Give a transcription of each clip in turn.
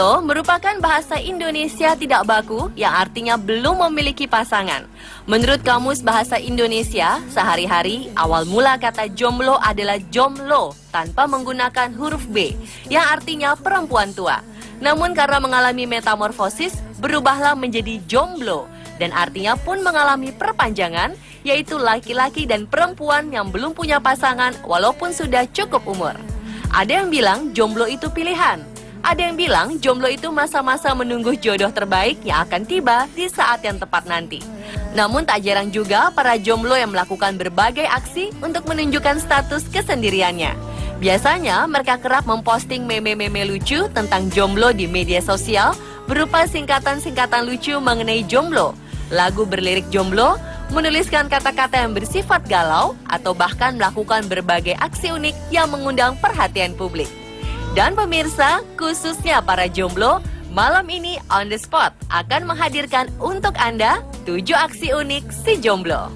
Jomblo merupakan bahasa Indonesia tidak baku yang artinya belum memiliki pasangan. Menurut Kamus Bahasa Indonesia, sehari-hari awal mula kata jomblo adalah jomlo tanpa menggunakan huruf B yang artinya perempuan tua. Namun karena mengalami metamorfosis, berubahlah menjadi jomblo dan artinya pun mengalami perpanjangan, yaitu laki-laki dan perempuan yang belum punya pasangan walaupun sudah cukup umur. Ada yang bilang jomblo itu pilihan. Ada yang bilang jomblo itu masa-masa menunggu jodoh terbaik yang akan tiba di saat yang tepat nanti. Namun tak jarang juga para jomblo yang melakukan berbagai aksi untuk menunjukkan status kesendiriannya. Biasanya mereka kerap memposting meme-meme lucu tentang jomblo di media sosial berupa singkatan-singkatan lucu mengenai jomblo, lagu berlirik jomblo, menuliskan kata-kata yang bersifat galau, atau bahkan melakukan berbagai aksi unik yang mengundang perhatian publik. Dan pemirsa, khususnya para jomblo, malam ini On The Spot akan menghadirkan untuk Anda 7 aksi unik si jomblo.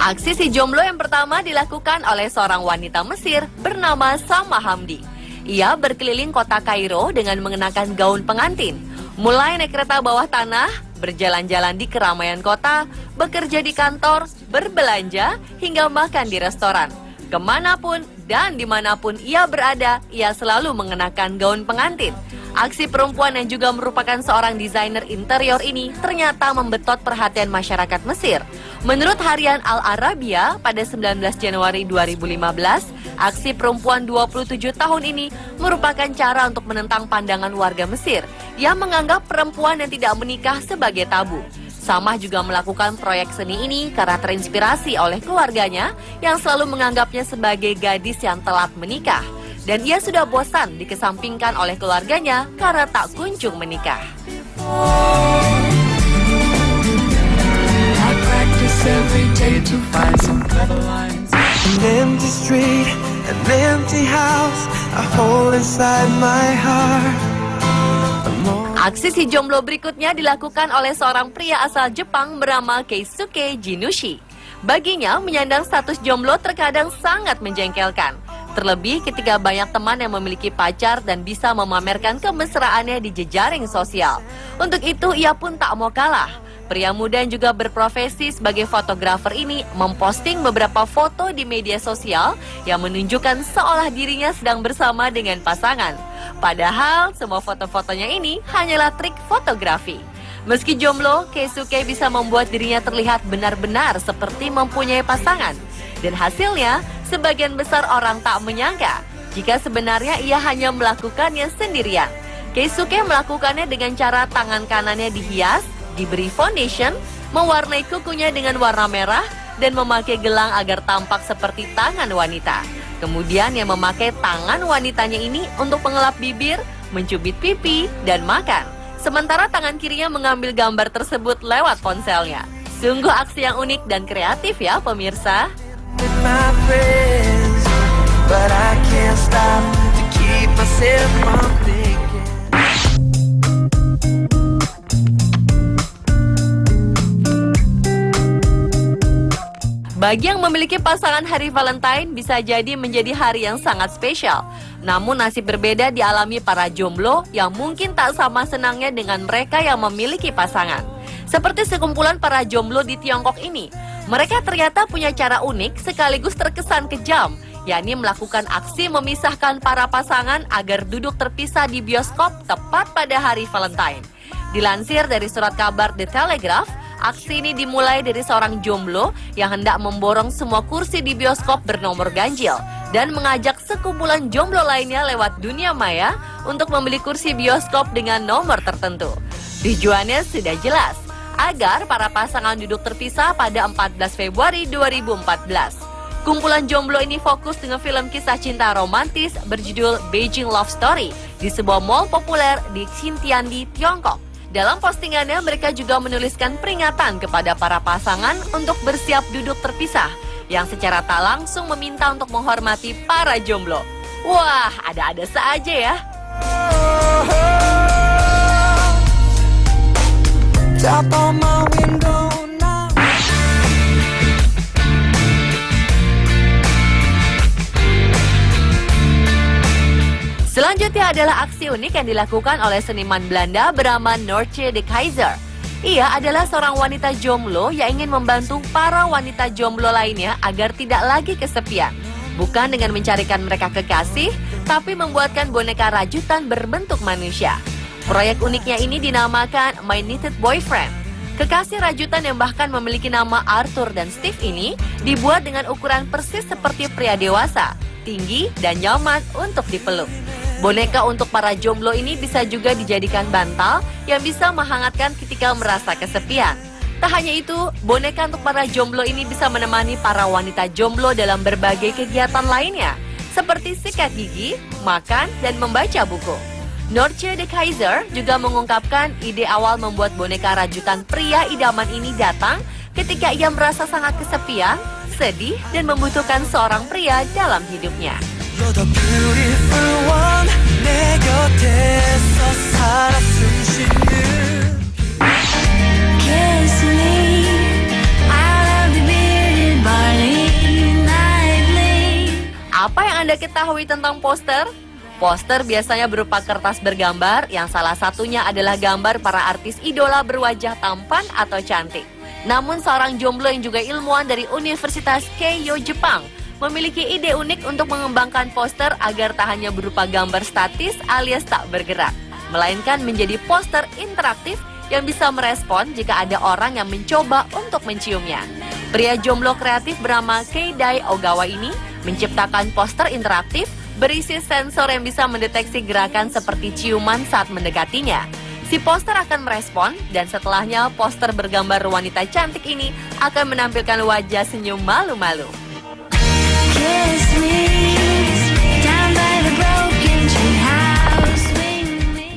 Aksi si jomblo yang pertama dilakukan oleh seorang wanita Mesir bernama Sama Hamdi. Ia berkeliling kota Kairo dengan mengenakan gaun pengantin, mulai naik kereta bawah tanah, berjalan-jalan di keramaian kota, bekerja di kantor, berbelanja, hingga makan di restoran. Kemanapun dan dimanapun ia berada, ia selalu mengenakan gaun pengantin. Aksi perempuan yang juga merupakan seorang desainer interior ini ternyata membetot perhatian masyarakat Mesir. Menurut harian Al Arabiya pada 19 Januari 2015, aksi perempuan 27 tahun ini merupakan cara untuk menentang pandangan warga Mesir yang menganggap perempuan yang tidak menikah sebagai tabu. Samah juga melakukan proyek seni ini karena terinspirasi oleh keluarganya yang selalu menganggapnya sebagai gadis yang telat menikah. Dan ia sudah bosan dikesampingkan oleh keluarganya karena tak kunjung menikah. Aksi si jomblo berikutnya dilakukan oleh seorang pria asal Jepang bernama Keisuke Jinushi. Baginya, menyandang status jomblo terkadang sangat menjengkelkan. Terlebih ketika banyak teman yang memiliki pacar dan bisa memamerkan kemesraannya di jejaring sosial. Untuk itu, ia pun tak mau kalah. Pria muda yang juga berprofesi sebagai fotografer ini memposting beberapa foto di media sosial yang menunjukkan seolah dirinya sedang bersama dengan pasangan. Padahal semua foto-fotonya ini hanyalah trik fotografi. Meski jomblo, Keisuke bisa membuat dirinya terlihat benar-benar seperti mempunyai pasangan. Dan hasilnya, sebagian besar orang tak menyangka jika sebenarnya ia hanya melakukannya sendirian. Keisuke melakukannya dengan cara tangan kanannya dihias, diberi foundation, mewarnai kukunya dengan warna merah, dan memakai gelang agar tampak seperti tangan wanita. Kemudian ia memakai tangan wanitanya ini untuk mengelap bibir, mencubit pipi, dan makan. Sementara tangan kirinya mengambil gambar tersebut lewat ponselnya. Sungguh aksi yang unik dan kreatif ya pemirsa. Bagi yang memiliki pasangan hari Valentine bisa jadi menjadi hari yang sangat spesial. Namun nasib berbeda dialami para jomblo yang mungkin tak sama senangnya dengan mereka yang memiliki pasangan. Seperti sekumpulan para jomblo di Tiongkok ini, mereka ternyata punya cara unik sekaligus terkesan kejam, yakni melakukan aksi memisahkan para pasangan agar duduk terpisah di bioskop tepat pada hari Valentine. Dilansir dari surat kabar The Telegraph, aksi ini dimulai dari seorang jomblo yang hendak memborong semua kursi di bioskop bernomor ganjil dan mengajak sekumpulan jomblo lainnya lewat dunia maya untuk membeli kursi bioskop dengan nomor tertentu. Tujuannya sudah jelas, agar para pasangan duduk terpisah pada 14 Februari 2014. Kumpulan jomblo ini fokus dengan film kisah cinta romantis berjudul Beijing Love Story di sebuah mall populer di Xintiandi, Tiongkok. Dalam postingannya, mereka juga menuliskan peringatan kepada para pasangan untuk bersiap duduk terpisah, yang secara tak langsung meminta untuk menghormati para jomblo. Wah, ada-ada saja ya. Tap on my window now. Selanjutnya adalah aksi unik yang dilakukan oleh seniman Belanda bernama Noortje de Keizer. Ia adalah seorang wanita jomblo yang ingin membantu para wanita jomblo lainnya agar tidak lagi kesepian. Bukan dengan mencarikan mereka kekasih, tapi membuatkan boneka rajutan berbentuk manusia. Proyek uniknya ini dinamakan My Knitted Boyfriend. Kekasih rajutan yang bahkan memiliki nama Arthur dan Steve ini dibuat dengan ukuran persis seperti pria dewasa, tinggi dan nyaman untuk dipeluk. Boneka untuk para jomblo ini bisa juga dijadikan bantal yang bisa menghangatkan ketika merasa kesepian. Tak hanya itu, boneka untuk para jomblo ini bisa menemani para wanita jomblo dalam berbagai kegiatan lainnya, seperti sikat gigi, makan, dan membaca buku. Noortje de Keizer juga mengungkapkan ide awal membuat boneka rajutan pria idaman ini datang ketika ia merasa sangat kesepian, sedih, dan membutuhkan seorang pria dalam hidupnya. You're the beautiful one. 내 곁에서 살아 숨쉬는. Kiss me out of the bearded barley nightly. Apa yang Anda ketahui tentang poster? Poster biasanya berupa kertas bergambar yang salah satunya adalah gambar para artis idola berwajah tampan atau cantik. Namun seorang jomblo yang juga ilmuwan dari Universitas Keio, Jepang memiliki ide unik untuk mengembangkan poster agar tak hanya berupa gambar statis alias tak bergerak, melainkan menjadi poster interaktif yang bisa merespon jika ada orang yang mencoba untuk menciumnya. Pria jomblo kreatif bernama Keidai Ogawa ini menciptakan poster interaktif berisi sensor yang bisa mendeteksi gerakan seperti ciuman saat mendekatinya. Si poster akan merespon dan setelahnya poster bergambar wanita cantik ini akan menampilkan wajah senyum malu-malu. Kiss me down by the broken tree house. Swing me.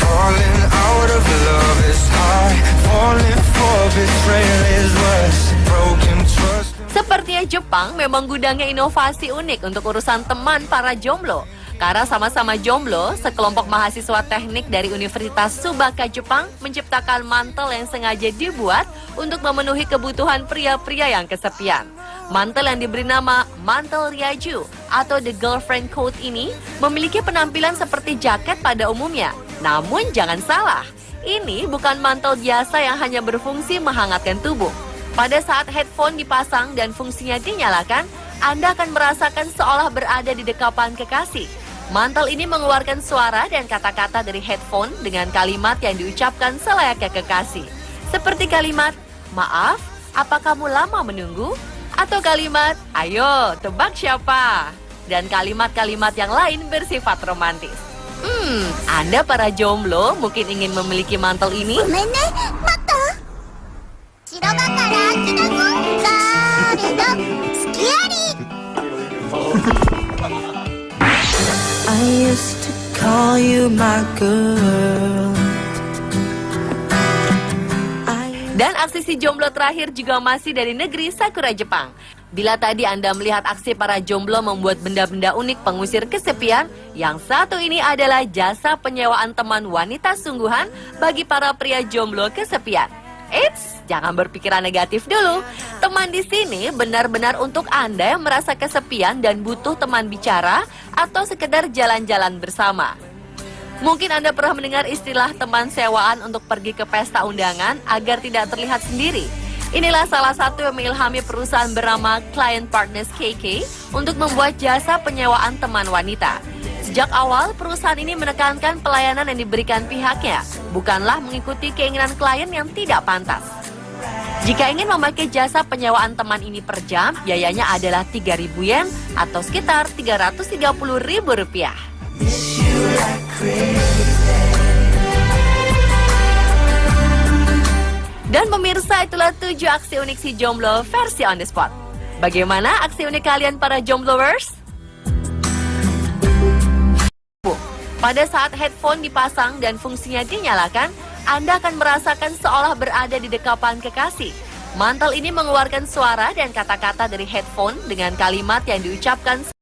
Falling out of love is hard. Falling for betrayal is worse. Broken trust. Sepertinya Jepang memang gudangnya inovasi unik untuk urusan teman para jomblo. Karena sama-sama jomblo, sekelompok mahasiswa teknik dari Universitas Tsubaka, Jepang menciptakan mantel yang sengaja dibuat untuk memenuhi kebutuhan pria-pria yang kesepian. Mantel yang diberi nama mantel Ryaju atau The Girlfriend Coat ini memiliki penampilan seperti jaket pada umumnya. Namun jangan salah, ini bukan mantel biasa yang hanya berfungsi menghangatkan tubuh. Pada saat headphone dipasang dan fungsinya dinyalakan, Anda akan merasakan seolah berada di dekapan kekasih. Mantel ini mengeluarkan suara dan kata-kata dari headphone dengan kalimat yang diucapkan selayaknya kekasih. Seperti kalimat, maaf, apa kamu lama menunggu? Atau kalimat, ayo tebak siapa? Dan kalimat-kalimat yang lain bersifat romantis. Anda para jomblo mungkin ingin memiliki mantel ini? ごめんね、また。白だからきなこ、誰のスキアリ。I used to call you my girl. Dan aksi si jomblo terakhir juga masih dari negeri Sakura, Jepang. Bila tadi Anda melihat aksi para jomblo membuat benda-benda unik pengusir kesepian, yang satu ini adalah jasa penyewaan teman wanita sungguhan bagi para pria jomblo kesepian. Eits, jangan berpikiran negatif dulu. Teman di sini benar-benar untuk Anda yang merasa kesepian dan butuh teman bicara atau sekedar jalan-jalan bersama. Mungkin Anda pernah mendengar istilah teman sewaan untuk pergi ke pesta undangan agar tidak terlihat sendiri. Inilah salah satu yang mengilhami perusahaan bernama Client Partners KK untuk membuat jasa penyewaan teman wanita. Sejak awal, perusahaan ini menekankan pelayanan yang diberikan pihaknya, bukanlah mengikuti keinginan klien yang tidak pantas. Jika ingin memakai jasa penyewaan teman ini per jam, biayanya adalah 3.000 yen atau sekitar Rp330.000. Dan pemirsa, itulah 7 aksi unik si jomblo versi on the spot. Bagaimana aksi unik kalian para jombloers? Pada saat headphone dipasang dan fungsinya dinyalakan, Anda akan merasakan seolah berada di dekapan kekasih. Mantel ini mengeluarkan suara dan kata-kata dari headphone dengan kalimat yang diucapkan